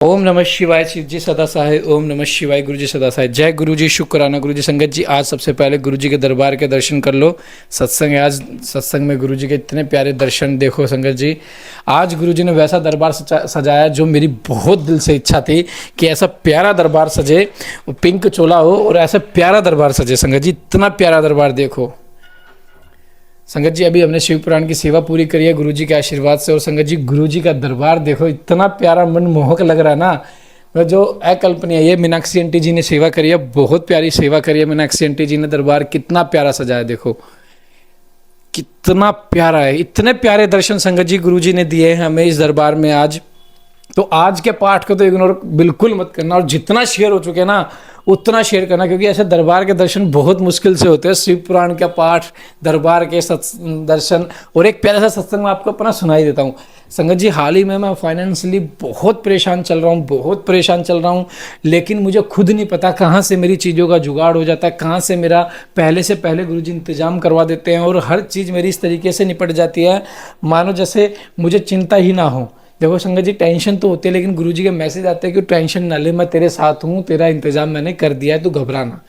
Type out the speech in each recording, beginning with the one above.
ओम नमः शिवाय। शिव जी सदा सहाय। ओम नमः शिवाय। गुरु जी सदा सहाय। जय गुरु जी। शुक्राना गुरु जी। संगत जी, आज सबसे पहले गुरु जी के दरबार के दर्शन कर लो। सत्संग है आज। सत्संग में गुरु जी के इतने प्यारे दर्शन देखो संगत जी। आज गुरु जी ने वैसा दरबार सजाया जो मेरी बहुत दिल से इच्छा थी कि ऐसा प्यारा दरबार सजे, पिंक चोला हो और ऐसा प्यारा दरबार सजे। संगत जी, इतना प्यारा दरबार देखो संगत जी। अभी हमने शिव पुराण की सेवा पूरी करी है गुरु जी के आशीर्वाद से। और संगत जी, गुरु जी का दरबार देखो, इतना प्यारा मनमोहक लग रहा है ना, मतलब जो अकल्पनीय। ये मीनाक्षी आंटी जी ने सेवा करी है, बहुत प्यारी सेवा करी है मीनाक्षी आंटी जी ने। दरबार कितना प्यारा सजाया देखो, कितना प्यारा है। इतने प्यारे दर्शन संगत जी गुरु जी ने दिए हैं हमें इस दरबार में आज। तो आज के पाठ को तो इग्नोर बिल्कुल मत करना, और जितना शेयर हो चुके ना उतना शेयर करना, क्योंकि ऐसे दरबार के दर्शन बहुत मुश्किल से होते हैं। शिव पुराण का पाठ, दरबार के दर्शन, और एक प्यारा सा सत्संग मैं आपको अपना सुनाई देता हूँ संगत जी। हाल ही में मैं फाइनेंशियली बहुत परेशान चल रहा हूँ, बहुत परेशान चल रहा हूँ, लेकिन मुझे खुद नहीं पता कहाँ से मेरी चीज़ों का जुगाड़ हो जाता है, कहाँ से मेरा पहले से पहले गुरुजी इंतजाम करवा देते हैं, और हर चीज़ मेरी इस तरीके से निपट जाती है मानो जैसे मुझे चिंता ही ना हो। देखो संगत जी, टेंशन तो होती है, लेकिन गुरुजी के मैसेज आते हैं कि टेंशन ना ले, मैं तेरे साथ हूँ, तेरा इंतजाम मैंने कर दिया है, तू घबराना।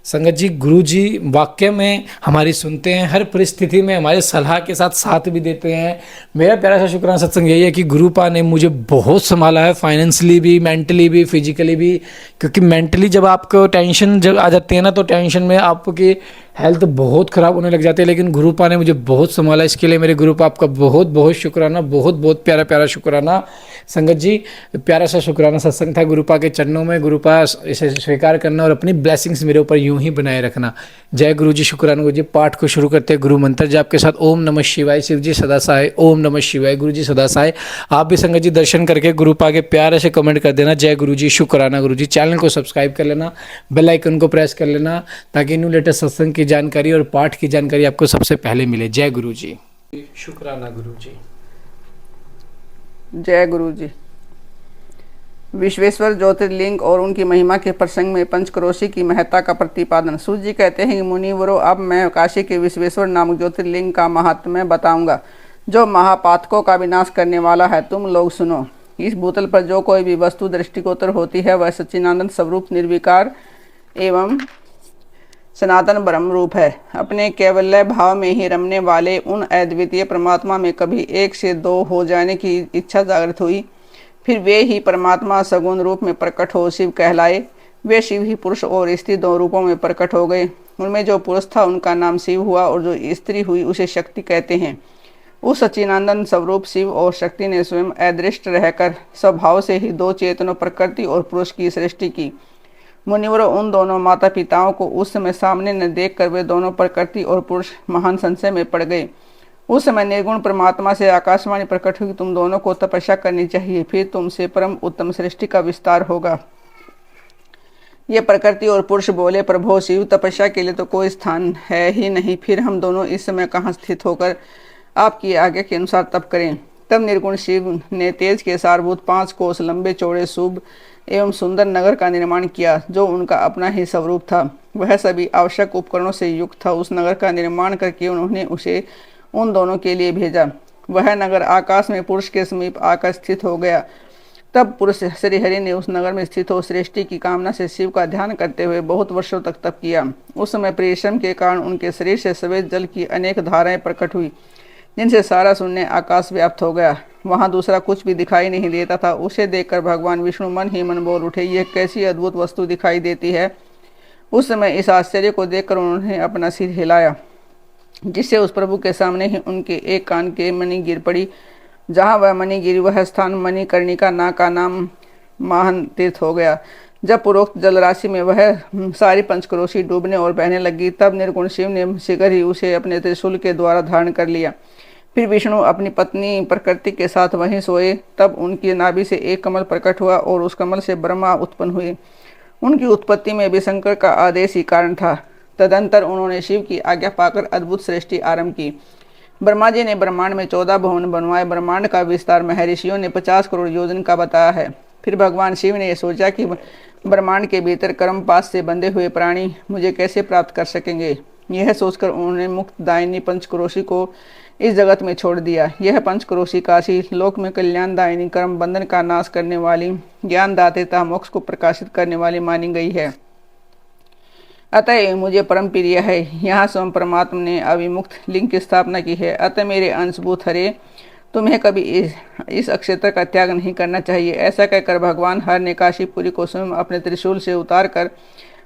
संगत जी, गुरुजी वाक्य में हमारी सुनते हैं, हर परिस्थिति में हमारे सलाह के साथ भी देते हैं। मेरा प्यारा सा शुक्राना सत्संग यही है कि गुरुपा ने मुझे बहुत संभाला है, फाइनेंशियली भी, मेंटली भी, फिजिकली भी। क्योंकि मेंटली जब आपको टेंशन जब आ जाती है ना, तो टेंशन में आपकी हेल्थ बहुत ख़राब होने लग जाती है, लेकिन गुरुपा ने मुझे बहुत संभाला। इसके लिए मेरे गुरुपा आपका बहुत बहुत शुक्राना, बहुत बहुत प्यारा प्यारा शुक्राना संगत जी। प्यारा सा शुक्राना सत्संग था गुरुपा के चरणों में। गुरुपा इसे स्वीकार करना और अपनी ब्लेसिंग्स मेरे ऊपर यूं ही बनाए रखना। जय गुरु जी। शुक्राना गुरु जी। पाठ को शुरू करते हैं गुरु मंत्र जाप के साथ। ओम नमः शिवाय। शिव जी सदा सहाय। ओम नमः शिवाय। गुरु जी सदा सहाय। आप भी संगत जी दर्शन करके गुरुपा के प्यारे से कमेंट कर देना जय गुरु जी। शुक्राना गुरु जी। चैनल को सब्सक्राइब कर लेना, बेल आइकन को प्रेस कर लेना, ताकि न्यू लेटेस्ट सत्संग की जानकारी और पाठ की जानकारी आपको सबसे पहले मिले। जय गुरु जी। शुक्राना गुरु जी। जय गुरु जी। विश्वेश्वर ज्योतिर्लिंग और उनकी महिमा के प्रसंग में पंचक्रोशी की महत्ता का प्रतिपादन। सूत जी कहते हैं कि मुनिवरों, अब मैं काशी के विश्वेश्वर नामक ज्योतिर्लिंग का महात्म्य बताऊंगा, जो महापातकों का विनाश करने वाला है। तुम लोग सुनो। इस भूतल पर जो कोई भी वस्तु दृष्टिगोचर होती है, वह सच्चिदानंद स्वरूप निर्विकार एवं सनातन ब्रह्म रूप है। अपने केवल्य भाव में ही रमने वाले उन अद्वितीय परमात्मा में कभी एक से दो हो जाने की इच्छा जागृत हुई। फिर वे ही परमात्मा सगुण रूप में प्रकट हो शिव कहलाए। वे शिव ही पुरुष और स्त्री दो रूपों में प्रकट हो गए। उनमें जो पुरुष था उनका नाम शिव हुआ, और जो स्त्री हुई उसे शक्ति कहते हैं। उस सच्चिदानंद स्वरूप शिव और शक्ति ने स्वयं अदृष्ट रहकर स्वभाव से ही दो चेतनों, प्रकृति और पुरुष की सृष्टि की। मुनिवरों, उन दोनों माता पिताओं को उस समय सामने न देखकर वे दोनों प्रकृति और पुरुष महान संशय में पड़ गए। उस समय निर्गुण परमात्मा से आकाशवाणी प्रकट हुई, तुम दोनों को तपस्या करनी चाहिए, फिर तुमसे परम उत्तम सृष्टि का विस्तार होगा। ये प्रकृति और पुरुष बोले, प्रभो शिव, तपस्या के लिए तो कोई स्थान है ही नहीं, फिर हम दोनों इस समय कहाँ स्थित होकर आपकी आज्ञा के अनुसार तप करें। तब निर्गुण शिव ने तेज के सारभूत 5 कोस लंबे चौड़े शुभ एवं सुंदर नगर का निर्माण किया, जो उनका अपना ही स्वरूप था। वह सभी आवश्यक उपकरणों से युक्त था। उस नगर का निर्माण करके उन्होंने उसे उन दोनों के लिए भेजा। वह नगर आकाश में पुरुष के समीप आकर स्थित हो गया। तब पुरुष श्रीहरि ने उस नगर में स्थित हो सृष्टि की कामना से शिव का ध्यान करते हुए बहुत वर्षों तक तप किया। उस समय परिश्रम के कारण उनके शरीर से सफेद जल की अनेक धाराएं प्रकट हुई, जिनसे सारा शून्य आकाश व्याप्त हो गया। वहां दूसरा कुछ भी दिखाई नहीं देता था। उसे देखकर भगवान विष्णु मन ही मन बोल उठे, यह कैसी अद्भुत वस्तु दिखाई देती है। उस समय इस आश्चर्य को देखकर उन्होंने अपना सिर हिलाया, जिससे उस प्रभु के सामने ही उनके एक कान के मणि गिर पड़ी। जहाँ वह मणि गिरी, वह स्थान मणिकर्णिका ना का नाम महान तीर्थ हो गया। जब पूर्वोक्त जलराशि में वह सारी पंचक्रोशी डूबने और बहने लगी, तब निर्गुण शिव ने शीघ्र ही उसे अपने त्रिशूल के द्वारा धारण कर लिया। फिर विष्णु अपनी पत्नी प्रकृति के साथ वहीं सोए। तब उनकी नाभि से एक कमल प्रकट हुआ, और उस कमल से ब्रह्मा उत्पन्न हुए। उनकी उत्पत्ति में भी शंकर का आदेश ही कारण था। तदंतर उन्होंने शिव की आज्ञा पाकर अद्भुत सृष्टि आरंभ की। ब्रह्मा जी ने ब्रह्मांड में 14 भवन बनवाए। ब्रह्मांड का विस्तार महर्षियों ने 50 करोड़ योजन का बताया है। फिर भगवान शिव ने यह सोचा कि ब्रह्मांड के भीतर कर्म पास से बंधे हुए प्राणी मुझे कैसे प्राप्त कर सकेंगे। यह सोचकर उन्होंने मुक्तदायिनी पंचक्रोशी को इस जगत में छोड़ दिया। यह पंचक्रोशी काशी लोक में कल्याणदायिनी, कर्म बंधन का नाश करने वाली, ज्ञानदाते तथा मोक्ष को प्रकाशित करने वाली मानी गई है। अतः ये मुझे परम प्रिय है। यहाँ स्वयं परमात्मा ने अविमुक्त लिंग की स्थापना की है। अतः मेरे अंशभूत हरे, तुम्हें कभी इस अक्षेत्र का त्याग नहीं करना चाहिए। ऐसा कहकर भगवान हर ने काशीपुरी को स्वयं अपने त्रिशूल से उतार कर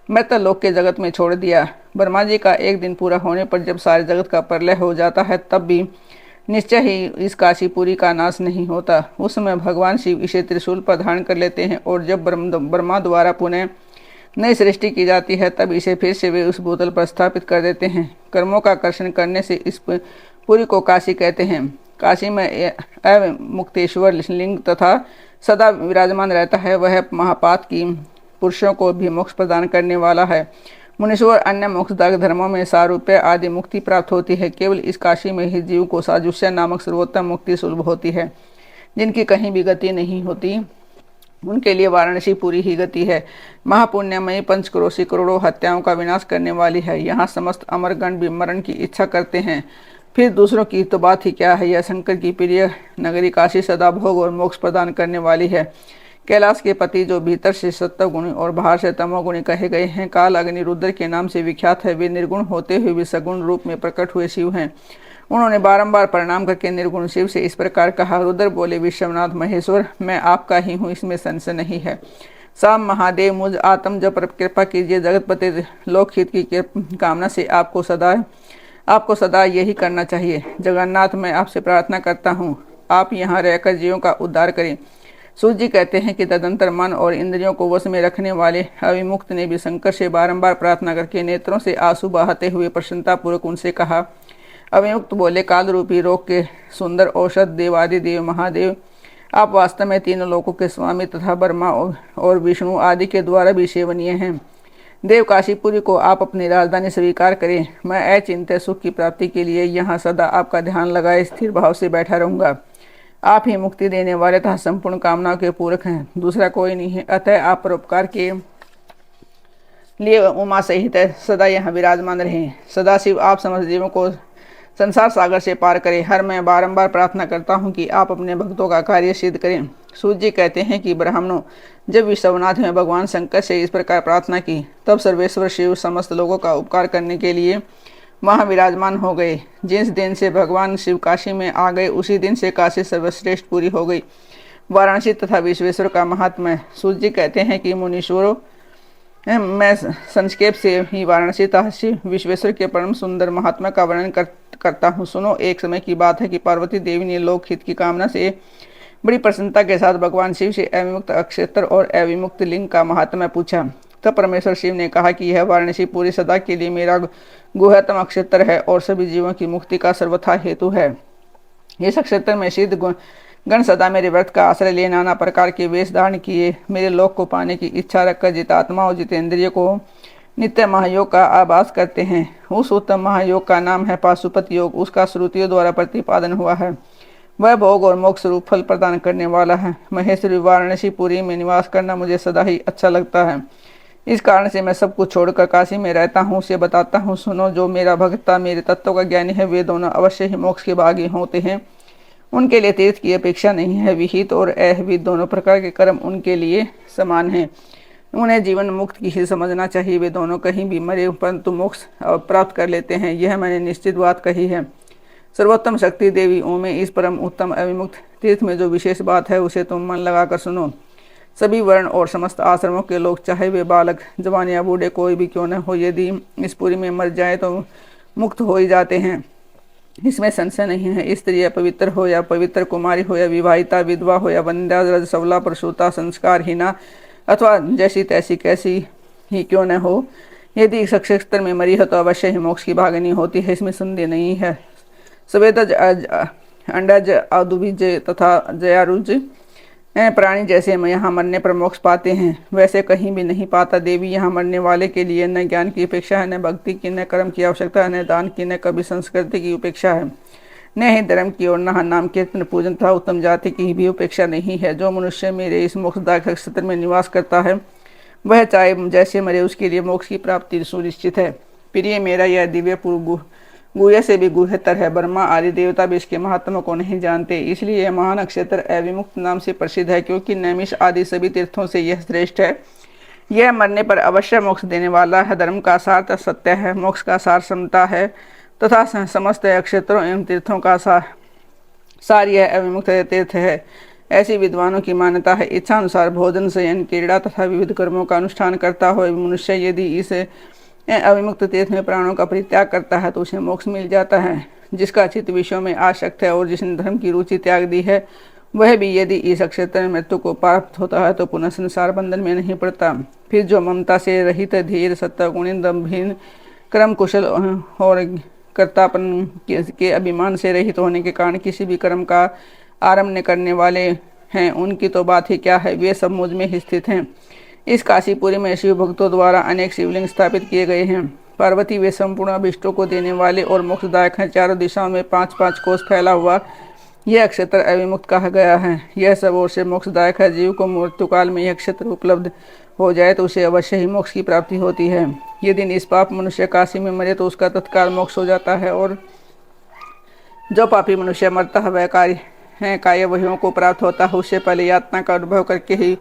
मृत लोक के जगत में छोड़ दिया। ब्रह्मा जी का एक दिन पूरा होने पर जब सारे जगत का प्रलय हो जाता है, तब भी निश्चय ही इस काशीपुरी का नाश नहीं होता। उस समय भगवान शिव इसे त्रिशूल पर धारण कर लेते हैं और जब ब्रह्मा द्वारा पुनः नई सृष्टि की जाती है, तब इसे फिर से वे उस बोतल पर स्थापित कर देते हैं। कर्मों का कर्षण करने से इस पुरी को काशी कहते हैं। काशी में अवमुक्तेश्वर लिंग तथा सदा विराजमान रहता है। वह महापात की पुरुषों को भी मोक्ष प्रदान करने वाला है। मुनीश्वर अन्य मोक्षदायक धर्मों में सारूप्य आदि मुक्ति प्राप्त होती है। केवल इस काशी में ही जीव को साजुष्य नामक सर्वोत्तम मुक्ति सुलभ होती है। जिनकी कहीं भी गति नहीं होती, उनके लिए वाराणसी पूरी ही गति है। महापुण्यमयी पंचक्रोशी करोड़ों हत्याओं का विनाश करने वाली है। यहाँ समस्त अमरगण भी मरण की इच्छा करते हैं। फिर दूसरों की तो बात ही क्या है। यह शंकर की प्रिय नगरी काशी सदा भोग और मोक्ष प्रदान करने वाली है। कैलाश के पति जो भीतर से सत्वगुणी और बाहर से तमोगुणी कहे गए हैं, काल अग्नि रुद्र के नाम से विख्यात है। वे निर्गुण होते हुए भी सगुण रूप में प्रकट हुए शिव हैं। उन्होंने बारंबार प्रणाम करके निर्गुण शिव से इस प्रकार कहा। रुद्र बोले, विश्वनाथ महेश्वर, मैं आपका ही हूँ, इसमें संशय नहीं है। साम महादेव, मुझ आत्म जब कृपा कीजिए। जगतपति लोकहित की कामना से आपको सदा यही करना चाहिए। जगन्नाथ, मैं आपसे प्रार्थना करता हूँ, आप यहाँ रहकर जीवों का उद्धार करें। सूत जी कहते हैं कि तदंतर मन और इंद्रियों को वश में रखने वाले अविमुक्त ने भी शंकर से बारंबार प्रार्थना करके नेत्रों से आंसू बहाते हुए प्रसन्नतापूर्वक उनसे कहा। अविमुक्त बोले, काल रूपी रोग के सुंदर औषध देवादि देव महादेव, आप वास्तव में तीनों लोकों के स्वामी तथा ब्रह्मा और विष्णु आदि के द्वारा भी सेवनीय हैं। देव काशीपुरी को आप अपनी राजधानी स्वीकार करें। मैं अचिंत्य सुख की प्राप्ति के लिए यहाँ सदा आपका ध्यान लगाए स्थिर भाव से बैठा रहूँगा। आप ही मुक्ति देने वाले तथा संपूर्ण कामनाओं के पूरक हैं, दूसरा कोई नहीं है। अतः आप परोपकार के लिए उमा सहित सदा यहाँ विराजमान रहें। सदाशिव आप समस्त जीवों को संसार सागर से पार करें। हर मैं बारंबार प्रार्थना करता हूँ कि आप अपने भक्तों का कार्य सिद्ध करें। सूत जी कहते हैं कि ब्राह्मणों, जब विश्वनाथ में भगवान शंकर से इस प्रकार प्रार्थना की, तब सर्वेश्वर शिव समस्त लोगों का उपकार करने के लिए वहाँ विराजमान हो गए। जिस दिन से भगवान शिव काशी में आ गए, उसी दिन से काशी सर्वश्रेष्ठ पूरी हो गई। वाराणसी तथा विश्वेश्वर का महात्म्य। सूत जी कहते हैं कि मुनीश्वरों, मैं संक्षेप से ही वाराणसी तथा विश्वेश्वर के परम सुंदर महात्मा का वर्णन करता हूँ। सुनो, एक समय की बात है कि पार्वती देवी ने लोकहित की कामना से बड़ी प्रसन्नता के साथ भगवान शिव से अविमुक्त अक्षेत्र और अविमुक्त लिंग का महात्म्य पूछा। तब परमेश्वर शिव ने कहा कि यह वाराणसी पूरी सदा के लिए मेरा गुह्यतम अक्षेत्र है और सभी जीवों की मुक्ति का सर्वथा हेतु है। इस अक्षेत्र में सिद्ध गण सदा मेरे व्रत का आश्रय लिए नाना प्रकार के वेश धारण किए मेरे लोक को पाने की इच्छा रखकर जितात्मा और जितेंद्रिय को नित्य महायोग का आभास करते हैं। उस उत्तम महायोग का नाम है पाशुपत योग। उसका श्रुतियों द्वारा प्रतिपादन हुआ है। वह भोग और मोक्ष रूप फल प्रदान करने वाला है। महेश्वरी वाराणसी पुरी में निवास करना मुझे सदा ही अच्छा लगता है। इस कारण से मैं सब कुछ छोड़कर काशी में रहता हूँ। उसे बताता हूँ, सुनो, जो मेरा भक्ता मेरे तत्व का ज्ञानी है, वे दोनों अवश्य ही मोक्ष के भागी होते हैं। उनके लिए तीर्थ की अपेक्षा नहीं है। विहित और अविहित दोनों प्रकार के कर्म उनके लिए समान हैं। उन्हें जीवन मुक्त की ही समझना चाहिए। वे दोनों कहीं भी मरे परंतु मोक्ष प्राप्त कर लेते हैं। यह मैंने निश्चित बात कही है। सर्वोत्तम शक्ति देवी ओं में इस परम उत्तम अविमुक्त तीर्थ में जो विशेष बात है, उसे तुम मन लगाकर सुनो। सभी वर्ण और समस्त आश्रमों के लोग, चाहे वे बालक, जवान या बूढ़े कोई भी क्यों न हो, यदि इस पुरी में मर जाए तो मुक्त हो ही जाते हैं। इसमें संशय नहीं है। स्त्री पवित्र हो या पवित्र कुमारी हो या विवाहिता, विधवा हो या वंध्या, रज, सवला, प्रसूता, संस्कारहीना अथवा जैसी तैसी कैसी ही क्यों न हो, यदि इस अक्षेत्र में मरी है तो अवश्य ही मोक्ष की भागिनी होती है। इसमें संदेह नहीं है। सवेदज, अंडज, अदुबीज तथा जयारुज प्राणी जैसे यहाँ मरने पर मोक्ष पाते हैं, वैसे कहीं भी नहीं पाता। देवी, यहाँ मरने वाले के लिए न ज्ञान की अपेक्षा है, न भक्ति की, न कर्म की आवश्यकता है, न दान की, न कभी संस्कृति की उपेक्षा है, न ही धर्म की और न नाम कीर्तन पूजन तथा उत्तम जाति की भी उपेक्षा नहीं है। जो मनुष्य मेरे इस मोक्षदायक क्षेत्र में निवास करता है, वह चाहे जैसे मरे उसके लिए मोक्ष की प्राप्ति सुनिश्चित है। प्रिय मेरा यह दिव्य गुह्य से भी गुह्यतर है। ब्रह्मा आदि देवता भी इसके महात्मा को नहीं जानते, इसलिए यह महान नक्षत्र अविमुक्त नाम से प्रसिद्ध है, क्योंकि नैमिष आदि सभी तीर्थों से यह श्रेष्ठ है। यह मरने पर अवश्य मोक्ष देने वाला है। धर्म का सार सत्य है, मोक्ष का सार समता है तथा समस्त नक्षत्रों एवं तीर्थों का सार यह अविमुक्त तीर्थ है। ऐसी विद्वानों की मान्यता है। इच्छा अनुसार भोजन, शयन, क्रीड़ा तथा विविध कर्मों का अनुष्ठान करता हो मनुष्य यदि इस अविमुक्त तीर्थ में प्राणों का परित्याग करता है तो उसे मोक्ष मिल जाता है। जिसका चित्त विषयों में आसक्त है और जिसने धर्म की रुचि त्याग दी है, वह भी यदि इस अक्षत्र में मृत्यु को प्राप्त होता है तो पुनः संसार बंधन में नहीं पड़ता। फिर जो ममता से रहित, धीर, सत्वगुणी, दम्भहीन, कर्म कुशल और कर्तापन के अभिमान से रहित होने के कारण किसी भी कर्म का आरंभ न करने वाले हैं, उनकी तो बात ही क्या है, वे सब मुझ में ही स्थित हैं। इस काशीपुरी में शिव भक्तों द्वारा अनेक शिवलिंग स्थापित किए गए हैं। पार्वती वे संपूर्ण अभिष्टों को देने वाले और मोक्षदायक हैं। चारों दिशाओं में 5-5 कोस फैला हुआ यह क्षेत्र अविमुक्त कहा गया है। यह सब ओर से मोक्षदायक है। जीव को मृत्युकाल में यह क्षेत्र उपलब्ध हो जाए तो उसे अवश्य ही मोक्ष की प्राप्ति होती है। यदि निष्पाप मनुष्य काशी में मरे तो उसका तत्काल मोक्ष हो जाता है, और जो पापी मनुष्य मरता है वह कायवहियों को प्राप्त होता है। उससे पहले यातना का अनुभव करके ही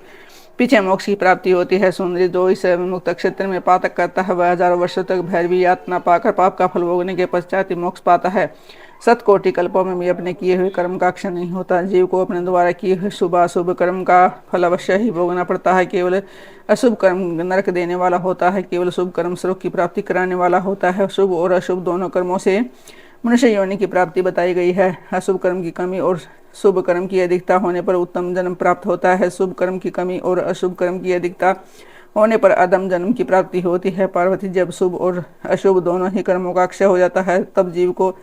पीछे मोक्ष की प्राप्ति होती है। सुंदरी जो इस मुक्त क्षेत्र में पातक करता है वह हजारों वर्षों तक भैरवी यातना पाकर पाप का फल भोगने के पश्चात ही मोक्ष पाता है। 7 कोटि कल्पों में भी अपने किए हुए कर्म का क्षय नहीं होता। जीव को अपने द्वारा किए हुए शुभ अशुभ कर्म का फल अवश्य ही भोगना पड़ता है। केवल अशुभ कर्म नरक देने वाला होता है, केवल शुभ कर्म स्वर्ग की प्राप्ति कराने वाला होता है। शुभ और अशुभ दोनों कर्मों से मनुष्य योनि की प्राप्ति बताई गई है। अशुभ कर्म की कमी और शुभ कर्म की अधिकता होने पर उत्तम जन्म प्राप्त होता है। शुभ कर्म की कमी और अशुभ कर्म की अधिकता होने पर अधम जन्म की प्राप्ति होती है। पार्वती, जब शुभ और अशुभ दोनों ही कर्मों का क्षय हो जाता है तब जीव को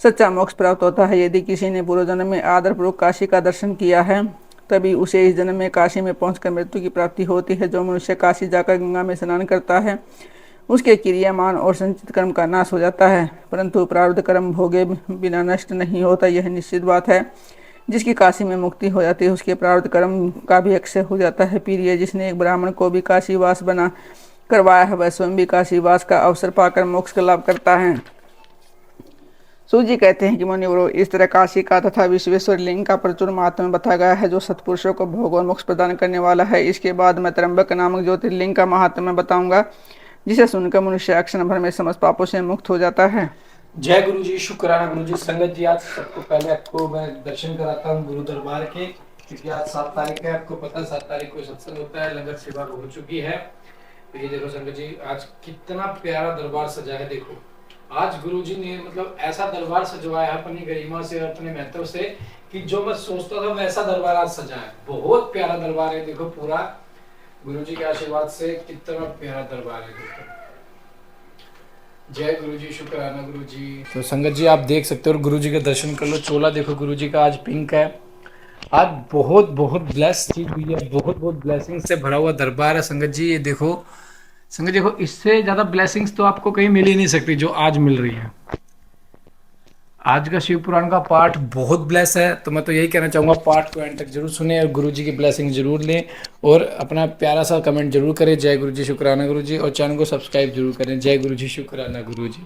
सच्चा मोक्ष प्राप्त होता है। यदि किसी ने पूर्व जन्म में आदरपूर्वक काशी का दर्शन किया है तभी उसे इस जन्म में काशी में पहुंचकर मृत्यु की प्राप्ति होती है। जो मनुष्य काशी जाकर गंगा में स्नान करता है उसके क्रियामान और संचित कर्म का नाश हो जाता है, परंतु प्रारब्ध कर्म भोगे बिना नष्ट नहीं होता, यह निश्चित बात है। जिसकी काशी में मुक्ति हो जाती है उसके प्रारब्ध कर्म का भी अक्षय हो जाता है। प्रिय, जिसने एक ब्राह्मण को भी काशीवास बना करवाया है वह स्वयं भी काशीवास का अवसर पाकर मोक्ष का लाभ करता है। सूत जी कहते हैं कि मुनिवरों, इस तरह काशी का तथा विश्वेश्वर लिंग का प्रचुर महात्म्य बताया गया है जो सत्पुरुषों को भोग और मोक्ष प्रदान करने वाला है। इसके बाद मैं त्र्यंबक नामक ज्योतिर्लिंग का महात्म्य बताऊंगा, जिसे सुनकर मनुष्य अक्षण भर में समस्त पापों से मुक्त हो जाता है। जय गुरु जी, शुक्राना गुरु जी। संगत जी, आज सबको पहले आपको मैं दर्शन कराता हूँ गुरु दरबार के, क्योंकि आज 7 तारीख है। आपको पता है 7 तारीख को सत्संग होता है, लंगर सेवा हो चुकी है। तो ये देखो संगत जी, आज कितना प्यारा दरबार सजा है। देखो आज गुरु जी ने मतलब ऐसा दरबार सजवाया है अपनी गरिमा से और अपने महत्व से कि जो मैं सोचता था वैसा दरबार आज सजा है। बहुत प्यारा दरबार है। देखो पूरा गुरु जी के आशीर्वाद से कितना प्यारा दरबार है। देखो, जय गुरु जी, शुक्राना गुरु जी। तो संगत जी आप देख सकते हो, गुरु जी का दर्शन कर लो। चोला देखो गुरु जी का आज पिंक है। आज बहुत बहुत ब्लेस चीज हुई है, बहुत बहुत ब्लेसिंग से भरा हुआ दरबार है संगत जी। ये देखो संगत, देखो इससे ज्यादा ब्लेसिंग्स तो आपको कहीं मिल ही नहीं सकती जो आज मिल रही है। आज का शिव पुराण का पाठ बहुत ब्लेस है, तो मैं तो यही कहना चाहूँगा पाठ को एंड तक जरूर सुने और गुरु जी की ब्लेसिंग जरूर लें और अपना प्यारा सा कमेंट जरूर करें। जय गुरु जी, शुक्राना गुरु जी, और चैनल को सब्सक्राइब जरूर करें। जय गुरु जी, शुक्राना गुरु जी।